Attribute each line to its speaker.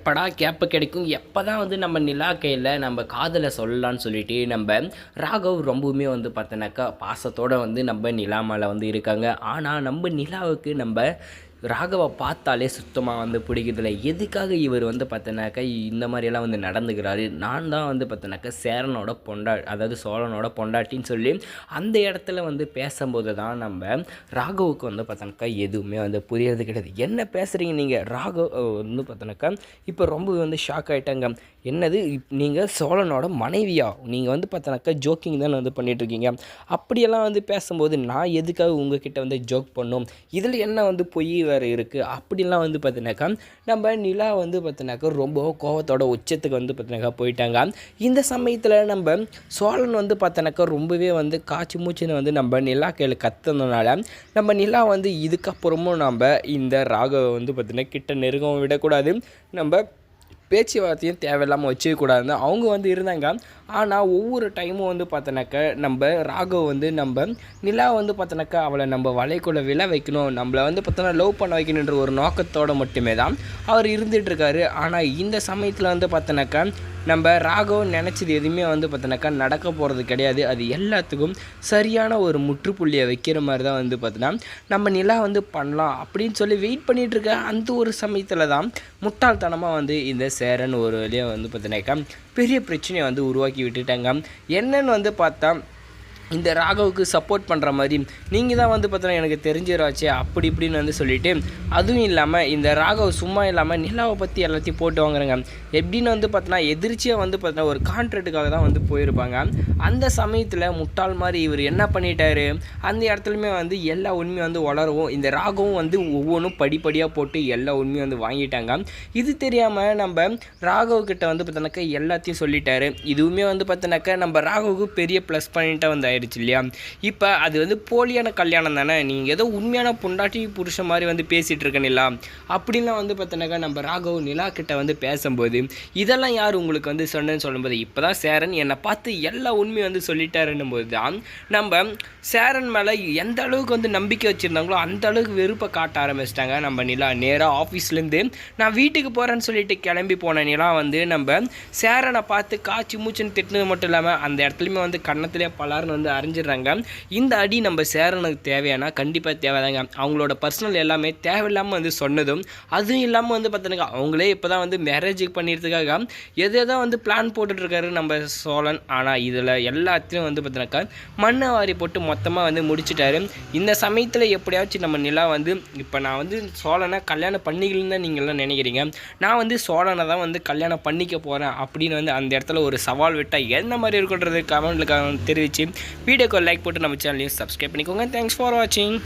Speaker 1: எப்படா கேப்பு கிடைக்கும், எப்போ தான் வந்து நம்ம நிலா கையில் நம்ம காதலை சொல்லலான்னு சொல்லிட்டு நம்ம ராகவ் ரொம்பவுமே வந்து பார்த்தோன்னாக்கா பாசத்தோடு வந்து நம்ம நிலா மேலே வந்து இருக்காங்க. ஆனால் நம்ம நிலாவுக்கு நம்ம ராகவை பார்த்தாலே சுத்தமாக வந்து பிடிக்கிறதில்ல. எதுக்காக இவர் வந்து பார்த்தோன்னாக்கா இந்த மாதிரியெல்லாம் வந்து நடந்துக்கிறாரு, நான் தான் வந்து பார்த்தோன்னாக்கா சேரனோட அதாவது சோழனோட பொண்டாட்டின்னு சொல்லி அந்த இடத்துல வந்து பேசும்போது தான் நம்ம ராகவுக்கு வந்து பார்த்தோன்னாக்கா எதுவுமே வந்து புரியறது கிடையாது. என்ன பேசுகிறீங்க நீங்கள்? ராகவ் வந்து பார்த்தோன்னாக்கா இப்போ ரொம்ப வந்து ஷாக் ஆகிட்டாங்க. என்னது நீங்கள் சோழனோட மனைவியா? நீங்கள் வந்து பார்த்தோன்னாக்கா ஜோக்கிங் தானே வந்து பண்ணிகிட்ருக்கீங்க. அப்படியெல்லாம் வந்து பேசும்போது நான் எதுக்காக உங்ககிட்ட வந்து ஜோக் பண்ணோம், இதில் என்ன வந்து பொய் வேறு இருக்குது அப்படிலாம் வந்து பார்த்தினாக்கா நம்ம நிலா வந்து பார்த்தினாக்கா ரொம்ப கோவத்தோட உச்சத்துக்கு வந்து பார்த்தினாக்கா போயிட்டாங்க. இந்த சமயத்தில் நம்ம சோழன் வந்து பார்த்தினாக்கா ரொம்பவே வந்து காய்ச்சி மூச்சுன்னு வந்து நம்ம நிலா கையில் கத்துனதுனால நம்ம நிலா வந்து இதுக்கப்புறமும் நம்ம இந்த ராகவை வந்து பார்த்தினா கிட்ட நெருங்கவும் விடக்கூடாது, நம்ம பேச்சுவார்த்தையும் தேவையில்லாமல் வச்சுக்கூடாதுன்னு அவங்க வந்து இருந்தாங்க. ஆனால் ஒவ்வொரு டைமும் வந்து பார்த்தோன்னாக்கா நம்ம ராகவ் வந்து நம்ம நிலா வந்து பார்த்தோன்னாக்கா அவளை நம்ம வலைக்குள்ளே விழ வைக்கணும், நம்மளை வந்து பார்த்தோன்னா லவ் பண்ண வைக்கணுன்ற ஒரு நோக்கத்தோடு மட்டுமே தான் அவர் இருந்துகிட்ருக்காரு. ஆனால் இந்த சமயத்தில் வந்து பார்த்தோன்னாக்கா நம்ம ராகவ் நினச்சது எதுவுமே வந்து பார்த்தோன்னாக்கா நடக்க போகிறது கிடையாது. அது எல்லாத்துக்கும் சரியான ஒரு முற்றுப்புள்ளியை வைக்கிற மாதிரி தான் வந்து பார்த்தோன்னா நம்ம நிலா வந்து பண்ணலாம் அப்படின்னு சொல்லி வெயிட் பண்ணிகிட்ருக்க அந்த ஒரு சமயத்தில் தான் முட்டாள்தனமாக வந்து இந்த சேரன் ஒரு வழியாக வந்து பார்த்தோன்னாக்கா பெரிய பிரச்சனையை வந்து உருவாக்கி விட்டுட்டாங்க. என்னன்னு வந்து பார்த்தா இந்த ராகவுக்கு சப்போர்ட் பண்ணுற மாதிரி நீங்கள் தான் வந்து பார்த்தோன்னா எனக்கு தெரிஞ்சிடாச்சே அப்படி இப்படின்னு வந்து சொல்லிவிட்டு, அதுவும் இல்லாமல் இந்த ராகவ் சும்மா இல்லாமல் நிலாவை பற்றி எல்லாத்தையும் போட்டு வாங்குறாங்க. எப்படின்னு வந்து பார்த்தோன்னா எதிர்ச்சியாக வந்து பார்த்தோன்னா ஒரு கான்ட்ராக்டுக்காக தான் வந்து போயிருப்பாங்க. அந்த சமயத்தில் முட்டாள் மாதிரி இவர் என்ன பண்ணிட்டாரு, அந்த இடத்துலையுமே வந்து எல்லா உண்மையும் வந்து வளரவும் இந்த ராகவும் வந்து ஒவ்வொன்றும் படிப்படியாக போட்டு எல்லா உண்மையும் வந்து வாங்கிட்டாங்க. இது தெரியாமல் நம்ம ராகவ் கிட்ட வந்து பார்த்தோன்னாக்கா எல்லாத்தையும் சொல்லிட்டாரு. இதுவுமே வந்து பார்த்தோன்னாக்கா நம்ம ராகவுக்கு பெரிய ப்ளஸ் பாயிண்ட்டாக வந்து ஆயிடுச்சு இல்லையா. இப்போ அது வந்து போலியான கல்யாணம் தானே, நீங்கள் ஏதோ உண்மையான பொண்டாட்டி புருஷன் மாதிரி வந்து பேசிகிட்டு இருக்கனில்லா அப்படின்லாம் வந்து பார்த்தோன்னாக்கா நம்ம ராகவ் நிலா கிட்ட வந்து பேசும்போது இதெல்லாம் யார் உங்களுக்கு வந்து சொன்னேன்னு சொல்லும்போது இப்போ தான் சேரன் என்னை பார்த்து எல்லா உண்மையும் வந்து சொல்லிட்டாருன்னும் போது தான் நம்ம சேரன் மேலே எந்த அளவுக்கு வந்து நம்பிக்கை வச்சுருந்தாங்களோ அந்த அளவுக்கு வெறுப்பை காட்ட ஆரம்பிச்சிட்டாங்க. நம்ம நிலா நேராக ஆஃபீஸ்லேருந்து நான் வீட்டுக்கு போகிறேன்னு சொல்லிட்டு கிளம்பி போன நிலா வந்து நம்ம சேரனை பார்த்து காய்ச்சி மூச்சுன்னு திட்டினது மட்டும் இல்லாமல் அந்த இடத்துலையுமே வந்து கன்னத்திலே பலாருன்னு வந்து அறிஞ்சிடுறாங்க. இந்த அடி நம்ம சேரனுக்கு தேவையானா கண்டிப்பாக தேவைதாங்க. அவங்களோட பர்சனல் எல்லாமே தேவையில்லாமல் வந்து சொன்னதும் அதுவும் இல்லாமல் வந்து பார்த்தீங்கன்னா அவங்களே இப்போ தான் வந்து மேரேஜுக்கு பண்ணிடுறதுக்காக எதோ வந்து பிளான் போட்டுட்ருக்காரு நம்ம சோழன். ஆனால் இதில் எல்லாத்தையும் வந்து பார்த்தீங்கன்னாக்கா மண்ணை வாரி போட்டு மொத்தமாக வந்து முடிச்சிட்டாரு. இந்த சமயத்தில் எப்படியாச்சும் நம்ம நிலா வந்து இப்போ நான் வந்து சோழனை கல்யாணம் பண்ணிக்கலன்னு தான் நீங்கள்லாம் நினைக்கிறீங்க, நான் வந்து சோழனை தான் வந்து கல்யாணம் பண்ணிக்க போகிறேன் அப்படின்னு வந்து அந்த இடத்துல ஒரு சவால் விட்டால் என்ன மாதிரி இருக்குன்றது கமெண்ட்டில் தெரிவித்து வீடியோக்கு லைக் போட்டு நம்ம சேனலையும் சப்ஸ்கிரைப் பண்ணிக்கோங்க. தேங்க்ஸ் ஃபார் வாட்சிங்.